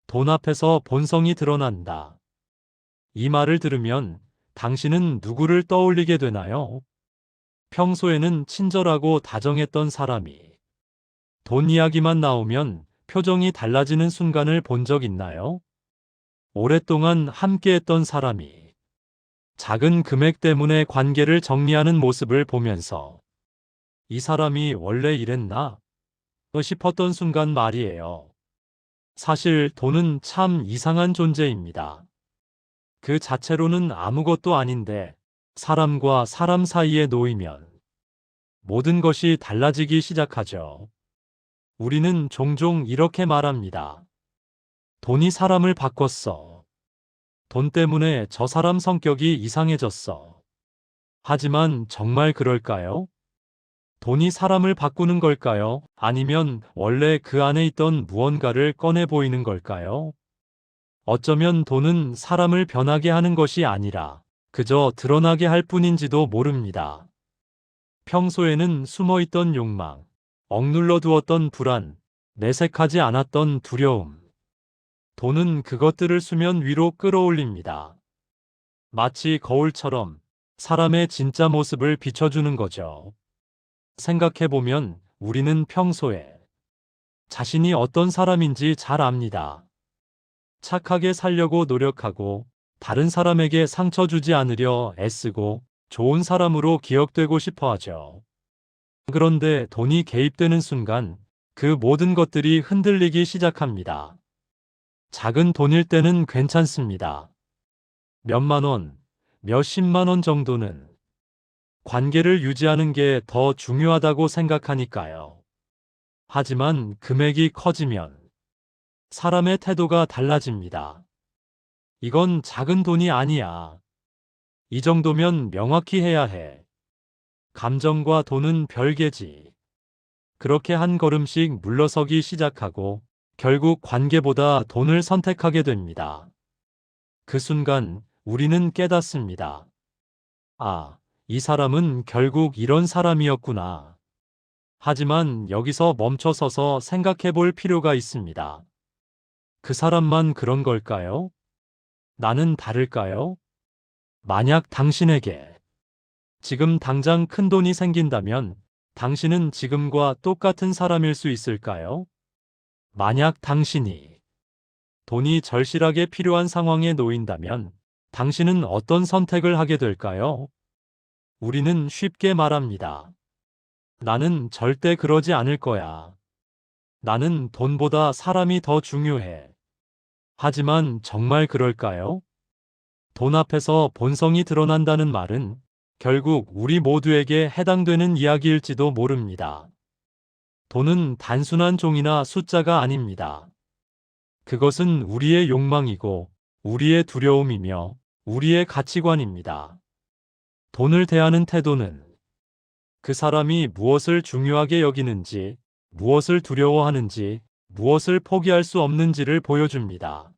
돈 앞에서 본성이 드러난다. 이 말을 들으면 당신은 누구를 떠올리게 되나요? 평소에는 친절하고 다정했던 사람이 돈 이야기만 나오면 표정이 달라지는 순간을 본 적 있나요? 오랫동안 함께했던 사람이 작은 금액 때문에 관계를 정리하는 모습을 보면서 이 사람이 원래 이랬나? 싶었던 순간 말이에요. 사실 돈은 참 이상한 존재입니다. 그 자체로는 아무것도 아닌데 사람과 사람 사이에 놓이면 모든 것이 달라지기 시작하죠. 우리는 종종 이렇게 말합니다. 돈이 사람을 바꿨어. 돈 때문에 저 사람 성격이 이상해졌어. 하지만 정말 그럴까요? 돈이 사람을 바꾸는 걸까요? 아니면 원래 그 안에 있던 무언가를 꺼내 보이는 걸까요? 어쩌면 돈은 사람을 변하게 하는 것이 아니라 그저 드러나게 할 뿐인지도 모릅니다. 평소에는 숨어있던 욕망, 억눌러 두었던 불안, 내색하지 않았던 두려움. 돈은 그것들을 수면 위로 끌어올립니다. 마치 거울처럼 사람의 진짜 모습을 비춰주는 거죠. 생각해보면 우리는 평소에 자신이 어떤 사람인지 잘 압니다. 착하게 살려고 노력하고 다른 사람에게 상처 주지 않으려 애쓰고 좋은 사람으로 기억되고 싶어 하죠. 그런데 돈이 개입되는 순간 그 모든 것들이 흔들리기 시작합니다. 작은 돈일 때는 괜찮습니다. 몇만 원, 몇십만 원 정도는 관계를 유지하는 게 더 중요하다고 생각하니까요. 하지만 금액이 커지면 사람의 태도가 달라집니다. 이건 작은 돈이 아니야. 이 정도면 명확히 해야 해. 감정과 돈은 별개지. 그렇게 한 걸음씩 물러서기 시작하고 결국 관계보다 돈을 선택하게 됩니다. 그 순간 우리는 깨닫습니다. 아, 이 사람은 결국 이런 사람이었구나. 하지만 여기서 멈춰서서 생각해 볼 필요가 있습니다. 그 사람만 그런 걸까요? 나는 다를까요? 만약 당신에게 지금 당장 큰 돈이 생긴다면 당신은 지금과 똑같은 사람일 수 있을까요? 만약 당신이 돈이 절실하게 필요한 상황에 놓인다면 당신은 어떤 선택을 하게 될까요? 우리는 쉽게 말합니다. 나는 절대 그러지 않을 거야. 나는 돈보다 사람이 더 중요해. 하지만 정말 그럴까요? 돈 앞에서 본성이 드러난다는 말은 결국 우리 모두에게 해당되는 이야기일지도 모릅니다. 돈은 단순한 종이나 숫자가 아닙니다. 그것은 우리의 욕망이고 우리의 두려움이며 우리의 가치관입니다. 돈을 대하는 태도는 그 사람이 무엇을 중요하게 여기는지, 무엇을 두려워하는지, 무엇을 포기할 수 없는지를 보여줍니다.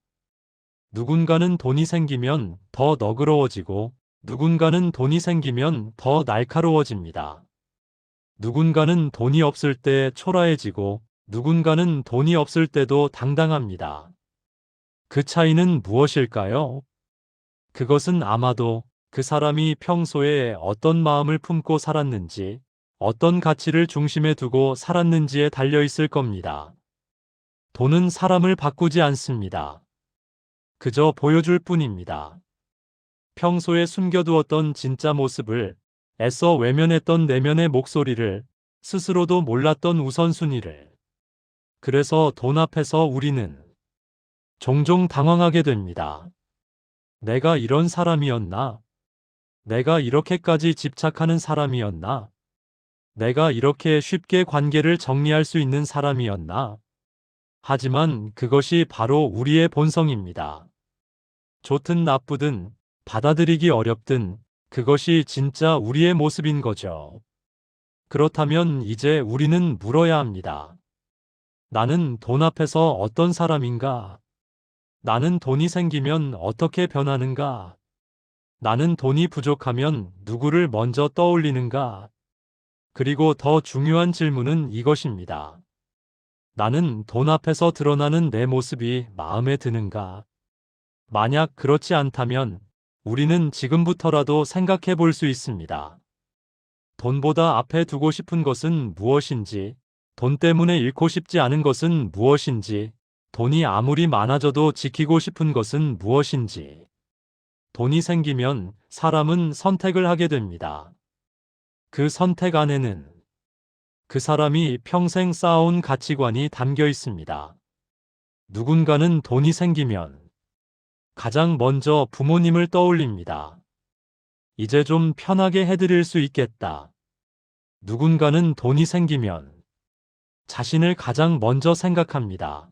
누군가는 돈이 생기면 더 너그러워지고 누군가는 돈이 생기면 더 날카로워집니다. 누군가는 돈이 없을 때 초라해지고 누군가는 돈이 없을 때도 당당합니다. 그 차이는 무엇일까요? 그것은 아마도 그 사람이 평소에 어떤 마음을 품고 살았는지, 어떤 가치를 중심에 두고 살았는지에 달려 있을 겁니다. 돈은 사람을 바꾸지 않습니다. 그저 보여줄 뿐입니다. 평소에 숨겨두었던 진짜 모습을, 애써 외면했던 내면의 목소리를, 스스로도 몰랐던 우선순위를. 그래서 돈 앞에서 우리는 종종 당황하게 됩니다. 내가 이런 사람이었나? 내가 이렇게까지 집착하는 사람이었나? 내가 이렇게 쉽게 관계를 정리할 수 있는 사람이었나? 하지만 그것이 바로 우리의 본성입니다. 좋든 나쁘든 받아들이기 어렵든 그것이 진짜 우리의 모습인 거죠. 그렇다면 이제 우리는 물어야 합니다. 나는 돈 앞에서 어떤 사람인가? 나는 돈이 생기면 어떻게 변하는가? 나는 돈이 부족하면 누구를 먼저 떠올리는가? 그리고 더 중요한 질문은 이것입니다. 나는 돈 앞에서 드러나는 내 모습이 마음에 드는가? 만약 그렇지 않다면 우리는 지금부터라도 생각해 볼 수 있습니다. 돈보다 앞에 두고 싶은 것은 무엇인지, 돈 때문에 잃고 싶지 않은 것은 무엇인지, 돈이 아무리 많아져도 지키고 싶은 것은 무엇인지. 돈이 생기면 사람은 선택을 하게 됩니다. 그 선택 안에는 그 사람이 평생 쌓아온 가치관이 담겨 있습니다. 누군가는 돈이 생기면 가장 먼저 부모님을 떠올립니다. 이제 좀 편하게 해드릴 수 있겠다. 누군가는 돈이 생기면 자신을 가장 먼저 생각합니다.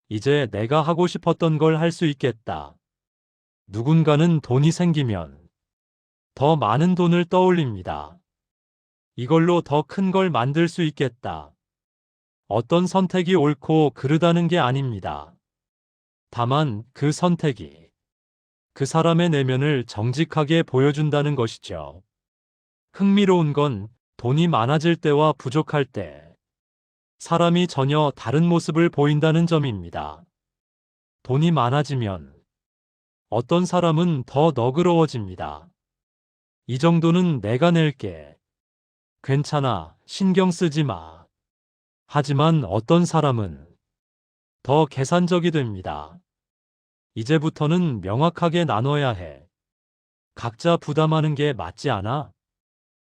이제 내가 하고 싶었던 걸 할 수 있겠다. 누군가는 돈이 생기면 더 많은 돈을 떠올립니다. 이걸로 더 큰 걸 만들 수 있겠다. 어떤 선택이 옳고 그르다는 게 아닙니다. 다만 그 선택이 그 사람의 내면을 정직하게 보여준다는 것이죠. 흥미로운 건 돈이 많아질 때와 부족할 때 사람이 전혀 다른 모습을 보인다는 점입니다. 돈이 많아지면 어떤 사람은 더 너그러워집니다. 이 정도는 내가 낼게. 괜찮아, 신경 쓰지 마. 하지만 어떤 사람은 더 계산적이 됩니다. 이제부터는 명확하게 나눠야 해. 각자 부담하는 게 맞지 않아?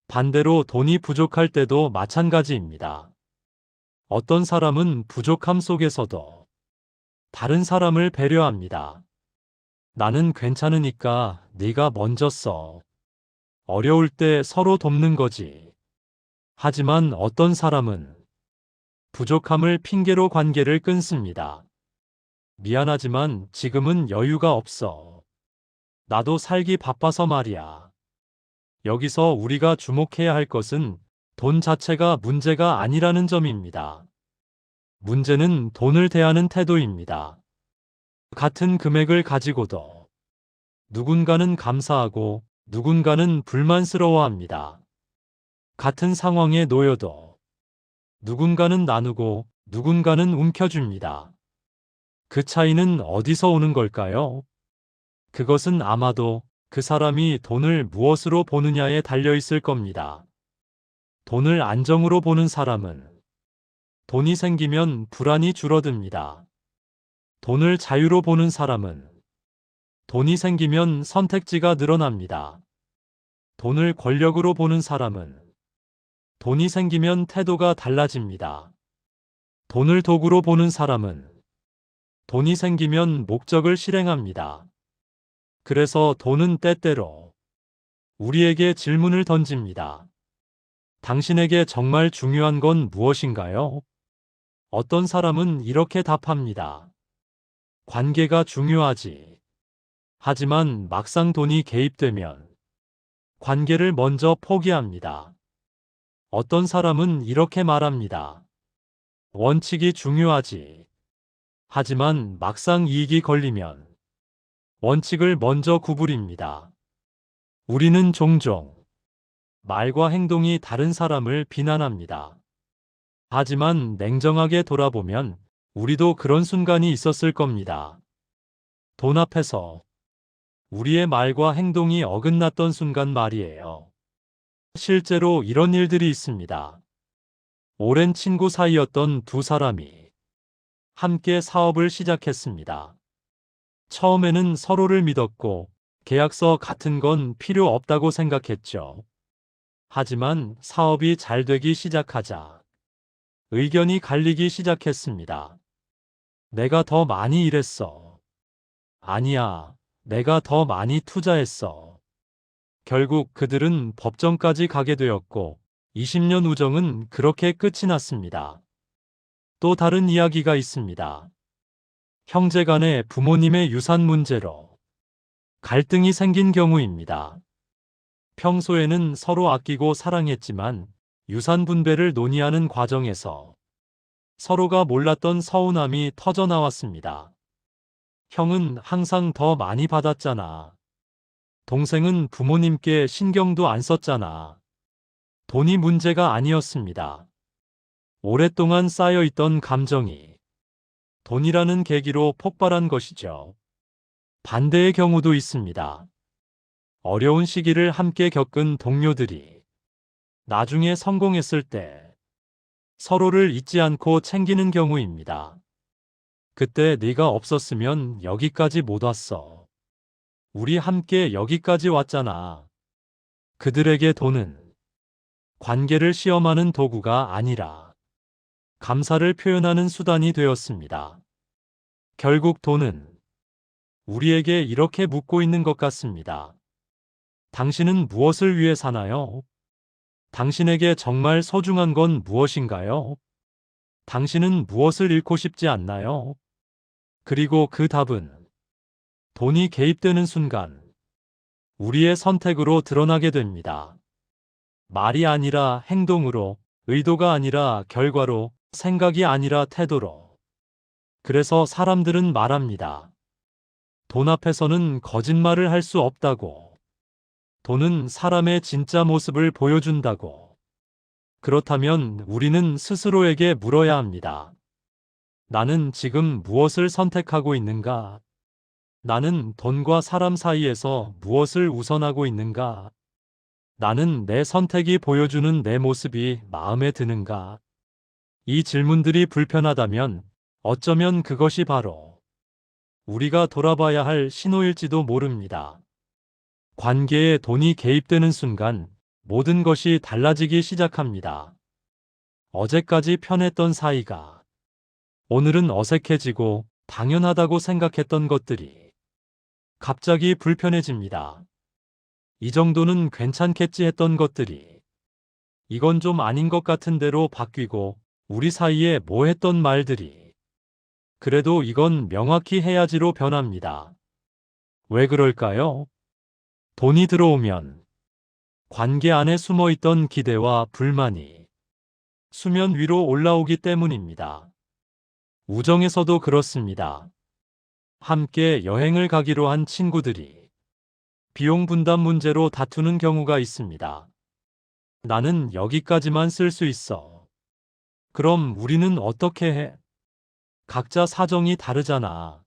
반대로 돈이 부족할 때도 마찬가지입니다. 어떤 사람은 부족함 속에서도 다른 사람을 배려합니다. 나는 괜찮으니까 네가 먼저 써. 어려울 때 서로 돕는 거지. 하지만 어떤 사람은 부족함을 핑계로 관계를 끊습니다. 미안하지만 지금은 여유가 없어. 나도 살기 바빠서 말이야. 여기서 우리가 주목해야 할 것은 돈 자체가 문제가 아니라는 점입니다. 문제는 돈을 대하는 태도입니다. 같은 금액을 가지고도 누군가는 감사하고 누군가는 불만스러워합니다. 같은 상황에 놓여도 누군가는 나누고 누군가는 움켜줍니다. 그 차이는 어디서 오는 걸까요? 그것은 아마도 그 사람이 돈을 무엇으로 보느냐에 달려 있을 겁니다. 돈을 안정으로 보는 사람은 돈이 생기면 불안이 줄어듭니다. 돈을 자유로 보는 사람은 돈이 생기면 선택지가 늘어납니다. 돈을 권력으로 보는 사람은 돈이 생기면 태도가 달라집니다. 돈을 도구로 보는 사람은 돈이 생기면 목적을 실행합니다. 그래서 돈은 때때로 우리에게 질문을 던집니다. 당신에게 정말 중요한 건 무엇인가요? 어떤 사람은 이렇게 답합니다. 관계가 중요하지. 하지만 막상 돈이 개입되면 관계를 먼저 포기합니다. 어떤 사람은 이렇게 말합니다. 원칙이 중요하지. 하지만 막상 이익이 걸리면 원칙을 먼저 구부립니다. 우리는 종종 말과 행동이 다른 사람을 비난합니다. 하지만 냉정하게 돌아보면 우리도 그런 순간이 있었을 겁니다. 돈 앞에서 우리의 말과 행동이 어긋났던 순간 말이에요. 실제로 이런 일들이 있습니다. 오랜 친구 사이였던 두 사람이 함께 사업을 시작했습니다. 처음에는 서로를 믿었고 계약서 같은 건 필요 없다고 생각했죠. 하지만 사업이 잘 되기 시작하자 의견이 갈리기 시작했습니다. 내가 더 많이 일했어. 아니야, 내가 더 많이 투자했어. 결국 그들은 법정까지 가게 되었고 20년 우정은 그렇게 끝이 났습니다. 또 다른 이야기가 있습니다. 형제 간의 부모님의 유산 문제로 갈등이 생긴 경우입니다. 평소에는 서로 아끼고 사랑했지만 유산 분배를 논의하는 과정에서 서로가 몰랐던 서운함이 터져 나왔습니다. 형은 항상 더 많이 받았잖아. 동생은 부모님께 신경도 안 썼잖아. 돈이 문제가 아니었습니다. 오랫동안 쌓여있던 감정이 돈이라는 계기로 폭발한 것이죠. 반대의 경우도 있습니다. 어려운 시기를 함께 겪은 동료들이 나중에 성공했을 때 서로를 잊지 않고 챙기는 경우입니다. 그때 네가 없었으면 여기까지 못 왔어. 우리 함께 여기까지 왔잖아. 그들에게 돈은 관계를 시험하는 도구가 아니라 감사를 표현하는 수단이 되었습니다. 결국 돈은 우리에게 이렇게 묻고 있는 것 같습니다. 당신은 무엇을 위해 사나요? 당신에게 정말 소중한 건 무엇인가요? 당신은 무엇을 잃고 싶지 않나요? 그리고 그 답은 돈이 개입되는 순간 우리의 선택으로 드러나게 됩니다. 말이 아니라 행동으로, 의도가 아니라 결과로, 생각이 아니라 태도로. 그래서 사람들은 말합니다. 돈 앞에서는 거짓말을 할 수 없다고. 돈은 사람의 진짜 모습을 보여준다고. 그렇다면 우리는 스스로에게 물어야 합니다. 나는 지금 무엇을 선택하고 있는가? 나는 돈과 사람 사이에서 무엇을 우선하고 있는가? 나는 내 선택이 보여주는 내 모습이 마음에 드는가? 이 질문들이 불편하다면 어쩌면 그것이 바로 우리가 돌아봐야 할 신호일지도 모릅니다. 관계에 돈이 개입되는 순간 모든 것이 달라지기 시작합니다. 어제까지 편했던 사이가 오늘은 어색해지고 당연하다고 생각했던 것들이 갑자기 불편해집니다. 이 정도는 괜찮겠지 했던 것들이 이건 좀 아닌 것 같은 대로 바뀌고 우리 사이에 뭐 했던 말들이 그래도 이건 명확히 해야지로 변합니다. 왜 그럴까요? 돈이 들어오면 관계 안에 숨어 있던 기대와 불만이 수면 위로 올라오기 때문입니다. 우정에서도 그렇습니다. 함께 여행을 가기로 한 친구들이 비용 분담 문제로 다투는 경우가 있습니다. 나는 여기까지만 쓸 수 있어. 그럼 우리는 어떻게 해? 각자 사정이 다르잖아.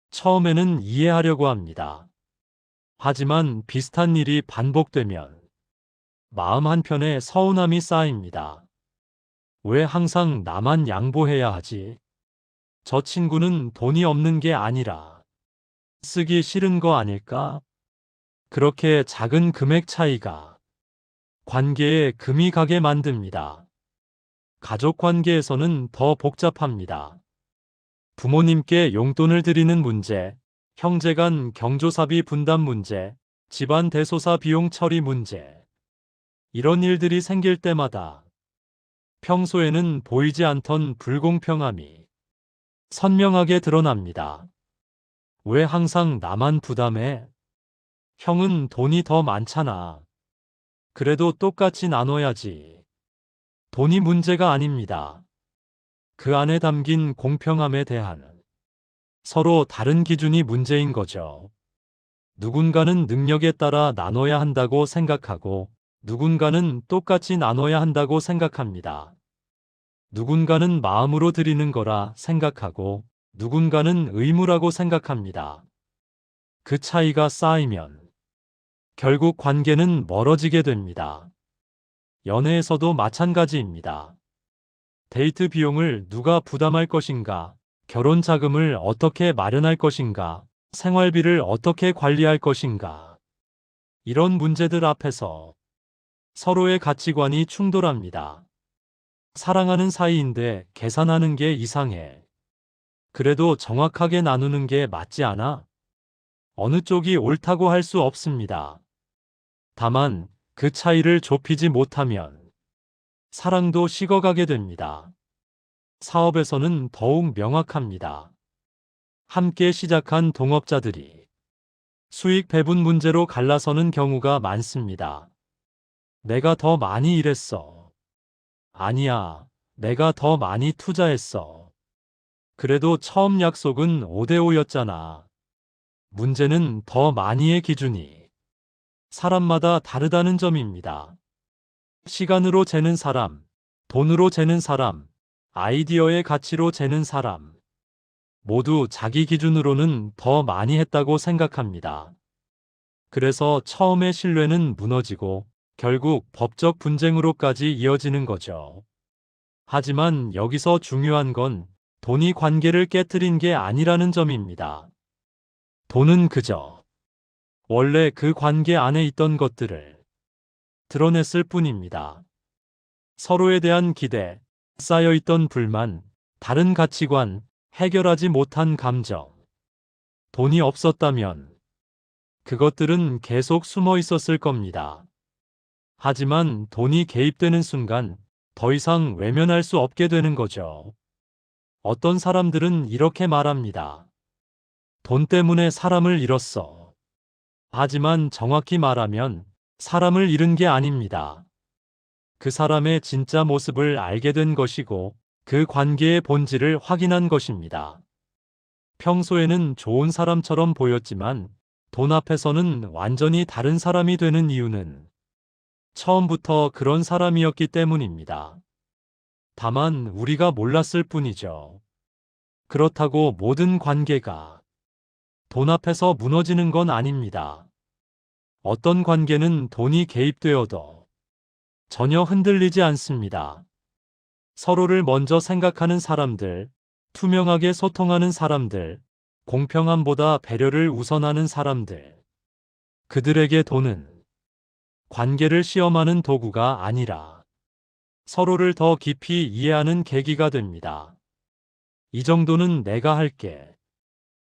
처음에는 이해하려고 합니다. 하지만 비슷한 일이 반복되면 마음 한편에 서운함이 쌓입니다. 왜 항상 나만 양보해야 하지? 저 친구는 돈이 없는 게 아니라 쓰기 싫은 거 아닐까? 그렇게 작은 금액 차이가 관계에 금이 가게 만듭니다. 가족 관계에서는 더 복잡합니다. 부모님께 용돈을 드리는 문제, 형제 간 경조사비 분담 문제, 집안 대소사 비용 처리 문제. 이런 일들이 생길 때마다 평소에는 보이지 않던 불공평함이 선명하게 드러납니다. 왜 항상 나만 부담해? 형은 돈이 더 많잖아. 그래도 똑같이 나눠야지. 돈이 문제가 아닙니다. 그 안에 담긴 공평함에 대한 서로 다른 기준이 문제인 거죠. 누군가는 능력에 따라 나눠야 한다고 생각하고 누군가는 똑같이 나눠야 한다고 생각합니다. 누군가는 마음으로 드리는 거라 생각하고 누군가는 의무라고 생각합니다. 그 차이가 쌓이면 결국 관계는 멀어지게 됩니다. 연애에서도 마찬가지입니다. 데이트 비용을 누가 부담할 것인가, 결혼 자금을 어떻게 마련할 것인가, 생활비를 어떻게 관리할 것인가. 이런 문제들 앞에서 서로의 가치관이 충돌합니다. 사랑하는 사이인데 계산하는 게 이상해. 그래도 정확하게 나누는 게 맞지 않아? 어느 쪽이 옳다고 할 수 없습니다. 다만 그 차이를 좁히지 못하면 사랑도 식어가게 됩니다. 사업에서는 더욱 명확합니다. 함께 시작한 동업자들이 수익 배분 문제로 갈라서는 경우가 많습니다. 내가 더 많이 일했어. 아니야, 내가 더 많이 투자했어. 그래도 처음 약속은 5대5였잖아. 문제는 더 많이의 기준이 사람마다 다르다는 점입니다. 시간으로 재는 사람, 돈으로 재는 사람, 아이디어의 가치로 재는 사람, 모두 자기 기준으로는 더 많이 했다고 생각합니다. 그래서 처음에 신뢰는 무너지고 결국 법적 분쟁으로까지 이어지는 거죠. 하지만 여기서 중요한 건 돈이 관계를 깨뜨린 게 아니라는 점입니다. 돈은 그저 원래 그 관계 안에 있던 것들을 드러냈을 뿐입니다. 서로에 대한 기대, 쌓여있던 불만, 다른 가치관, 해결하지 못한 감정. 돈이 없었다면 그것들은 계속 숨어 있었을 겁니다. 하지만 돈이 개입되는 순간 더 이상 외면할 수 없게 되는 거죠. 어떤 사람들은 이렇게 말합니다. 돈 때문에 사람을 잃었어. 하지만 정확히 말하면 사람을 잃은 게 아닙니다. 그 사람의 진짜 모습을 알게 된 것이고 그 관계의 본질을 확인한 것입니다. 평소에는 좋은 사람처럼 보였지만 돈 앞에서는 완전히 다른 사람이 되는 이유는 처음부터 그런 사람이었기 때문입니다. 다만 우리가 몰랐을 뿐이죠. 그렇다고 모든 관계가 돈 앞에서 무너지는 건 아닙니다. 어떤 관계는 돈이 개입되어도 전혀 흔들리지 않습니다. 서로를 먼저 생각하는 사람들, 투명하게 소통하는 사람들, 공평함보다 배려를 우선하는 사람들. 그들에게 돈은 관계를 시험하는 도구가 아니라 서로를 더 깊이 이해하는 계기가 됩니다. 이 정도는 내가 할게.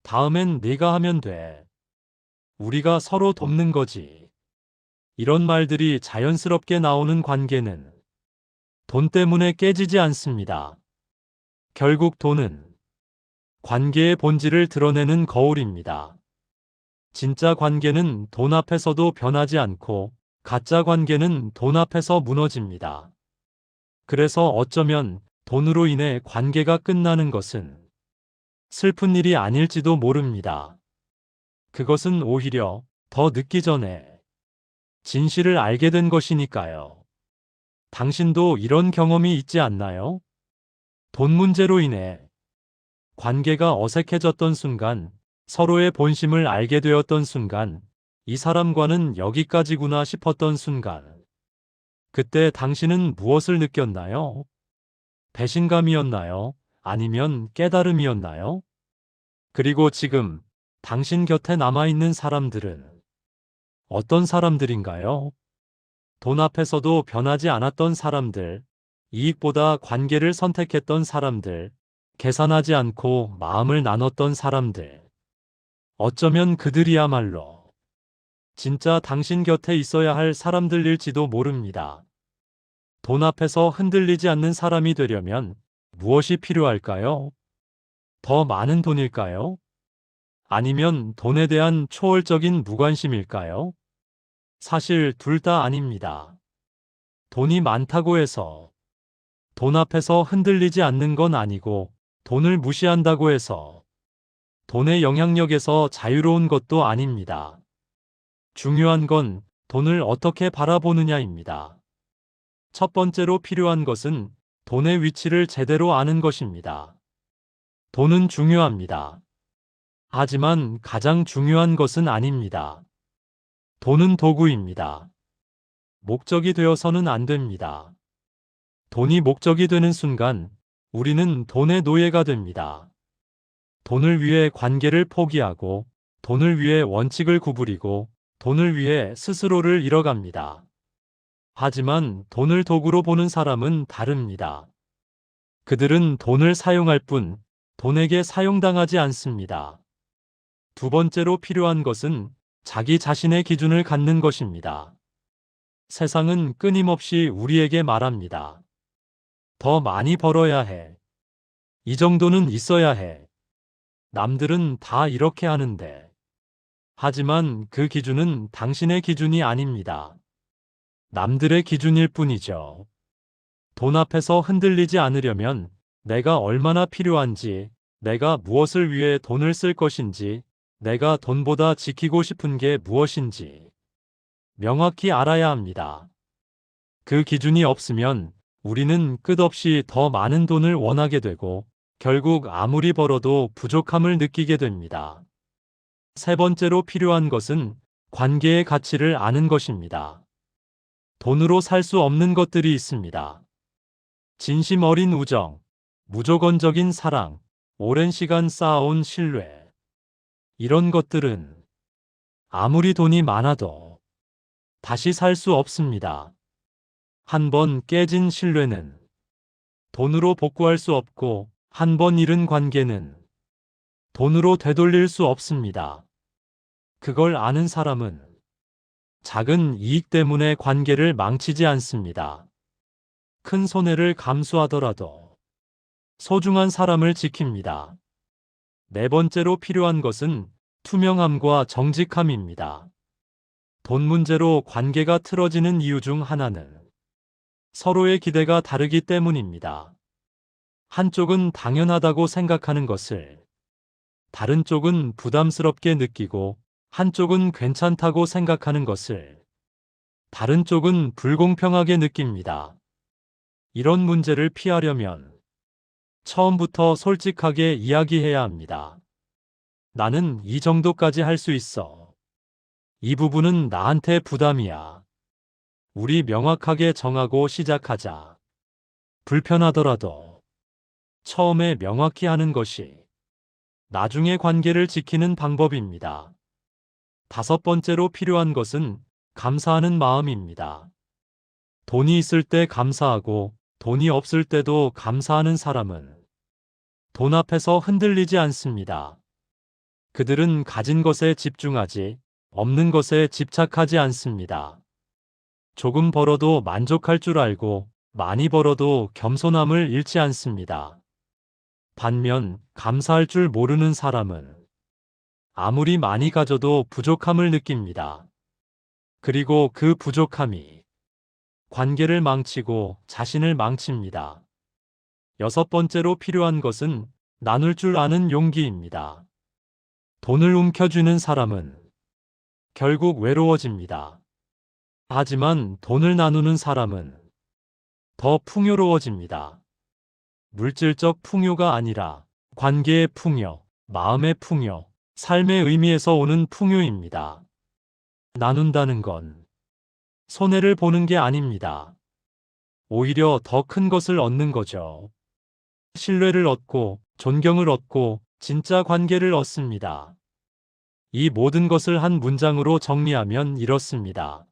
다음엔 네가 하면 돼. 우리가 서로 돕는 거지. 이런 말들이 자연스럽게 나오는 관계는 돈 때문에 깨지지 않습니다. 결국 돈은 관계의 본질을 드러내는 거울입니다. 진짜 관계는 돈 앞에서도 변하지 않고 가짜 관계는 돈 앞에서 무너집니다. 그래서 어쩌면 돈으로 인해 관계가 끝나는 것은 슬픈 일이 아닐지도 모릅니다. 그것은 오히려 더 늦기 전에 진실을 알게 된 것이니까요. 당신도 이런 경험이 있지 않나요? 돈 문제로 인해 관계가 어색해졌던 순간, 서로의 본심을 알게 되었던 순간, 이 사람과는 여기까지구나 싶었던 순간. 그때 당신은 무엇을 느꼈나요? 배신감이었나요? 아니면 깨달음이었나요? 그리고 지금 당신 곁에 남아있는 사람들은 어떤 사람들인가요? 돈 앞에서도 변하지 않았던 사람들, 이익보다 관계를 선택했던 사람들, 계산하지 않고 마음을 나눴던 사람들. 어쩌면 그들이야말로 진짜 당신 곁에 있어야 할 사람들일지도 모릅니다. 돈 앞에서 흔들리지 않는 사람이 되려면 무엇이 필요할까요? 더 많은 돈일까요? 아니면 돈에 대한 초월적인 무관심일까요? 사실 둘 다 아닙니다. 돈이 많다고 해서 돈 앞에서 흔들리지 않는 건 아니고 돈을 무시한다고 해서 돈의 영향력에서 자유로운 것도 아닙니다. 중요한 건 돈을 어떻게 바라보느냐입니다. 첫 번째로 필요한 것은 돈의 위치를 제대로 아는 것입니다. 돈은 중요합니다. 하지만 가장 중요한 것은 아닙니다. 돈은 도구입니다. 목적이 되어서는 안 됩니다. 돈이 목적이 되는 순간 우리는 돈의 노예가 됩니다. 돈을 위해 관계를 포기하고 돈을 위해 원칙을 구부리고 돈을 위해 스스로를 잃어갑니다. 하지만 돈을 도구로 보는 사람은 다릅니다. 그들은 돈을 사용할 뿐 돈에게 사용당하지 않습니다. 두 번째로 필요한 것은 자기 자신의 기준을 갖는 것입니다. 세상은 끊임없이 우리에게 말합니다. 더 많이 벌어야 해. 이 정도는 있어야 해. 남들은 다 이렇게 하는데. 하지만 그 기준은 당신의 기준이 아닙니다. 남들의 기준일 뿐이죠. 돈 앞에서 흔들리지 않으려면 내가 얼마나 필요한지, 내가 무엇을 위해 돈을 쓸 것인지, 내가 돈보다 지키고 싶은 게 무엇인지 명확히 알아야 합니다. 그 기준이 없으면 우리는 끝없이 더 많은 돈을 원하게 되고 결국 아무리 벌어도 부족함을 느끼게 됩니다. 세 번째로 필요한 것은 관계의 가치를 아는 것입니다. 돈으로 살 수 없는 것들이 있습니다. 진심 어린 우정, 무조건적인 사랑, 오랜 시간 쌓아온 신뢰. 이런 것들은 아무리 돈이 많아도 다시 살 수 없습니다. 한 번 깨진 신뢰는 돈으로 복구할 수 없고, 한 번 잃은 관계는 돈으로 되돌릴 수 없습니다. 그걸 아는 사람은 작은 이익 때문에 관계를 망치지 않습니다. 큰 손해를 감수하더라도 소중한 사람을 지킵니다. 네 번째로 필요한 것은 투명함과 정직함입니다. 돈 문제로 관계가 틀어지는 이유 중 하나는 서로의 기대가 다르기 때문입니다. 한쪽은 당연하다고 생각하는 것을 다른 쪽은 부담스럽게 느끼고, 한쪽은 괜찮다고 생각하는 것을 다른 쪽은 불공평하게 느낍니다. 이런 문제를 피하려면 처음부터 솔직하게 이야기해야 합니다. 나는 이 정도까지 할 수 있어. 이 부분은 나한테 부담이야. 우리 명확하게 정하고 시작하자. 불편하더라도 처음에 명확히 하는 것이 나중에 관계를 지키는 방법입니다. 다섯 번째로 필요한 것은 감사하는 마음입니다. 돈이 있을 때 감사하고 돈이 없을 때도 감사하는 사람은 돈 앞에서 흔들리지 않습니다. 그들은 가진 것에 집중하지, 없는 것에 집착하지 않습니다. 조금 벌어도 만족할 줄 알고 많이 벌어도 겸손함을 잃지 않습니다. 반면 감사할 줄 모르는 사람은 아무리 많이 가져도 부족함을 느낍니다. 그리고 그 부족함이 관계를 망치고 자신을 망칩니다. 여섯 번째로 필요한 것은 나눌 줄 아는 용기입니다. 돈을 움켜쥐는 사람은 결국 외로워집니다. 하지만 돈을 나누는 사람은 더 풍요로워집니다. 물질적 풍요가 아니라 관계의 풍요, 마음의 풍요, 삶의 의미에서 오는 풍요입니다. 나눈다는 건 손해를 보는 게 아닙니다. 오히려 더 큰 것을 얻는 거죠. 신뢰를 얻고, 존경을 얻고, 진짜 관계를 얻습니다. 이 모든 것을 한 문장으로 정리하면 이렇습니다.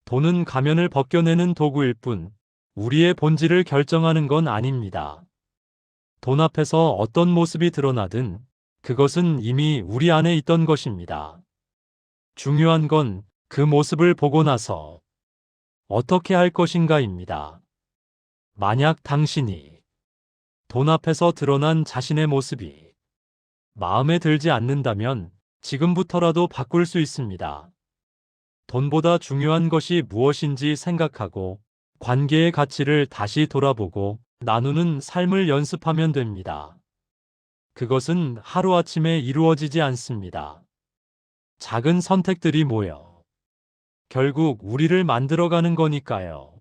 돈은 가면을 벗겨내는 도구일 뿐, 우리의 본질을 결정하는 건 아닙니다. 돈 앞에서 어떤 모습이 드러나든 그것은 이미 우리 안에 있던 것입니다. 중요한 건 그 모습을 보고 나서 어떻게 할 것인가입니다. 만약 당신이 돈 앞에서 드러난 자신의 모습이 마음에 들지 않는다면 지금부터라도 바꿀 수 있습니다. 돈보다 중요한 것이 무엇인지 생각하고 관계의 가치를 다시 돌아보고 나누는 삶을 연습하면 됩니다. 그것은 하루아침에 이루어지지 않습니다. 작은 선택들이 모여 결국 우리를 만들어가는 거니까요.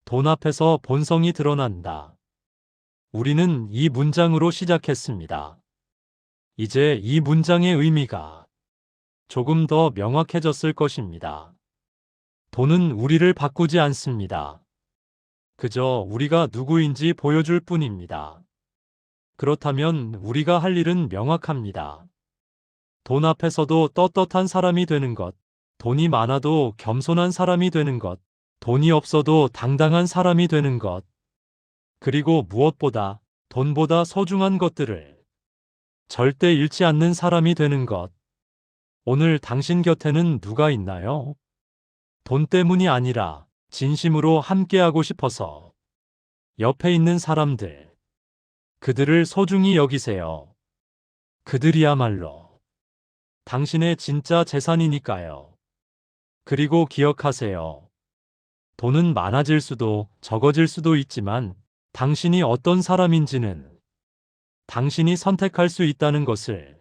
돈 앞에서 본성이 드러난다. 우리는 이 문장으로 시작했습니다. 이제 이 문장의 의미가 조금 더 명확해졌을 것입니다. 돈은 우리를 바꾸지 않습니다. 그저 우리가 누구인지 보여줄 뿐입니다. 그렇다면 우리가 할 일은 명확합니다. 돈 앞에서도 떳떳한 사람이 되는 것, 돈이 많아도 겸손한 사람이 되는 것, 돈이 없어도 당당한 사람이 되는 것, 그리고 무엇보다 돈보다 소중한 것들을 절대 잃지 않는 사람이 되는 것. 오늘 당신 곁에는 누가 있나요? 돈 때문이 아니라 진심으로 함께하고 싶어서 옆에 있는 사람들, 그들을 소중히 여기세요. 그들이야말로 당신의 진짜 재산이니까요. 그리고 기억하세요. 돈은 많아질 수도 적어질 수도 있지만 당신이 어떤 사람인지는 당신이 선택할 수 있다는 것을